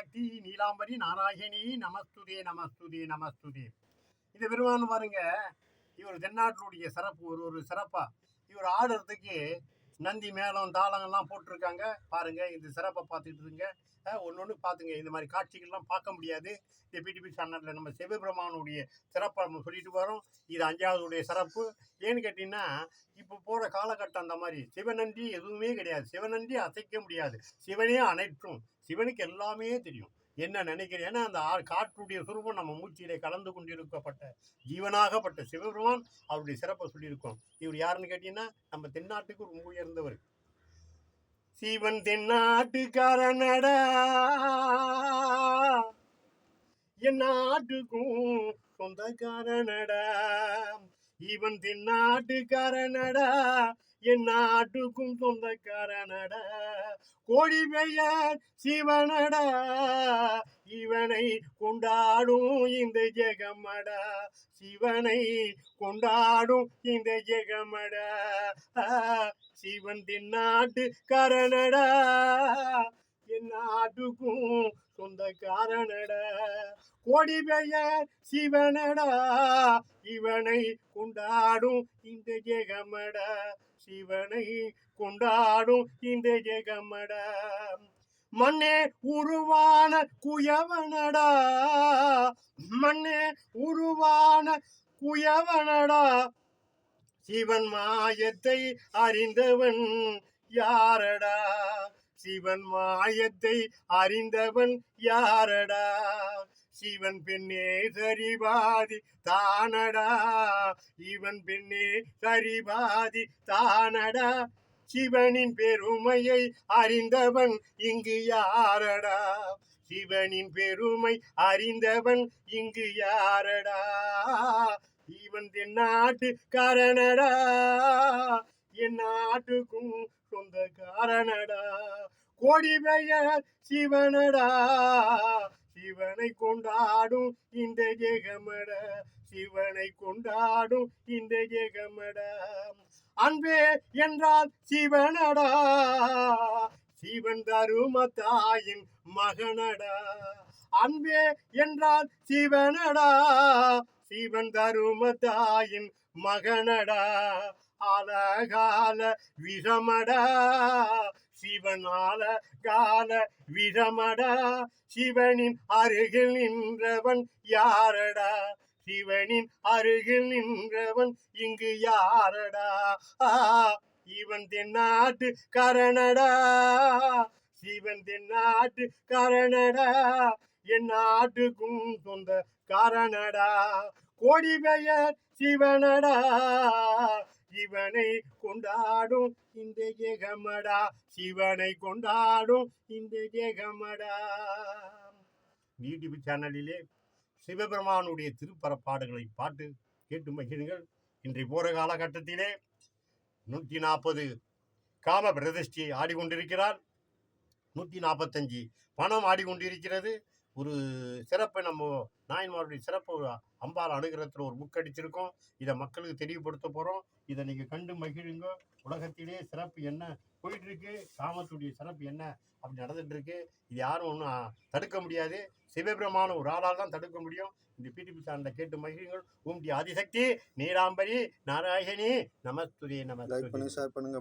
ஆதிசக்தி நீலாம்பரி நாராயணி நமஸ்துதே நமஸ்துதே நமஸ்துதே. இந்த பெருமான் பாருங்க, இவர் தென்னாட்டினுடைய சிறப்பு. ஒரு சிறப்பா இவர் ஆடுறதுக்கு நந்தி மேளம் தாளங்கள்லாம் போட்டிருக்காங்க பாருங்க. இந்த சிறப்பை பார்த்துட்டு இருங்க, ஒன்று பார்த்துங்க. இந்த மாதிரி காட்சிகள்லாம் பார்க்க முடியாது. இந்த பிடிபி சேனலில் நம்ம சிவபெருமானுடைய சிறப்பை நம்ம சொல்லிட்டு வரோம். இது 5வதுடைய சிறப்பு. ஏன்னு கேட்டிங்கன்னா, இப்போ போகிற காலகட்டம் அந்த மாதிரி சிவனன்றி எதுவுமே கிடையாது. சிவனன்றி அசைக்க முடியாது. சிவனே அனைத்தும். சிவனுக்கு எல்லாமே தெரியும். என்ன நினைக்கிறேன், ஏன்னா அந்த காற்றுடைய சுரூபம் நம்ம மூச்சிலே கலந்து கொண்டிருக்கப்பட்ட ஜீவனாகப்பட்ட சிவபெருமான் அவருடைய சிறப்பை சொல்லியிருக்கோம். இவர் யாருன்னு கேட்டீங்கன்னா, நம்ம தென்னாட்டுக்கு ரொம்ப உயர்ந்தவர். சிவன் தென்னாட்டுக்காரனடா, என் நாட்டுக்கும் சொந்தக்காரனடா. இவன் தென்னாட்டுக்காரனடா, என் நாட்டுக்கும் சொந்தக்காரனடா. கோடி பெயர் சிவனடா, இவனை கொண்டாடும் இந்த ஜெகமடா. சிவனை கொண்டாடும் இந்த ஜெகமடா. சிவன் தென்னாட்டுக்காரனடா, என் நாட்டுக்கும் சொந்தக்காரனடா. கோடி பெயர் சிவனடா, இவனை கொண்டாடும் இந்த ஜெகமடா. சிவனை கொண்டாடும் இந்த ஜெகமடா. மண்ணே உருவான குயவனடா, மண்ணே உருவான குயவனடா. சிவன் மாயத்தை அறிந்தவன் யாரடா, சிவன் மாயத்தை அறிந்தவன் யாரடா. சிவன் பெண்ணே சரிபாதி தானடா, இவன் பெண்ணே சரிபாதி தானடா. சிவனின் பெருமையை அறிந்தவன் இங்கு யாரடா, சிவனின் பெருமை அறிந்தவன் இங்கு யாரடா. இவன் தென்னாட்டுக்காரனடா, என் நாட்டுக்கும் சொந்தக்காரனடா. கோடி பெயர் சிவனடா, சிவனை கொண்டாடும் இந்த ஜெகமடா. சிவனை கொண்டாடும் இந்த ஜெகமடா. அன்பே என்றால் சிவனடா, சிவன் தரும தாயின் மகனடா. அன்பே என்றால் சிவனடா, சிவன் தரும தாயின் மகனடா. அழகால விஷமடா, சிவனால கால விஷமடா. சிவனின் அருகில் நின்றவன் யாரடா, சிவனின் அருகில் நின்றவன் இங்கு யாரடா. இவன் தென்னாட்டு கரணடா, சிவன் தென்னாட்டு கரணடா. என் நாட்டுக்கும் சொந்த காரணடா. கோடி பெயர் சிவனடா, சிவனை கொண்டாடும் இந்த ஜெகமடா. சிவனை கொண்டாடும் இந்த ஜெகமடா. யூடியூப் சேனலிலே சிவபெருமானுடைய திருப்பரப்பாடுகளை பாட்டு கேட்டு மகிழுங்கள். இன்றைய போற காலகட்டத்திலே 140 காம பிரதிஷ்டி ஆடிக்கொண்டிருக்கிறார். 145 பணம் ஆடிக்கொண்டிருக்கிறது. ஒரு சிறப்பை நம்ம நாயன்மாருடைய சிறப்பு அம்பாள் அனுகிரகத்தில் ஒரு புக் அடிச்சிருக்கோம். இதை மக்களுக்கு தெரியப்படுத்த போகிறோம். இதை நீங்கள் கண்டு மகிழுங்க. உலகத்திலே சிறப்பு என்ன போயிட்டு இருக்கு, காமத்துடைய சிறப்பு என்ன அப்படி நடந்துட்டு இருக்கு. இது யாரும் ஒன்றும் தடுக்க முடியாது. சிவபெருமான ஒரு ஆளால் தான் தடுக்க முடியும். இந்த பிடிபி சேனலை கேட்டு மகிழுங்கள். ஓம் ஆதிசக்தி நீலாம்பரி நாராயணி நமஸ்துதே நமஸ்துதே. ஷேர் பண்ணுங்க.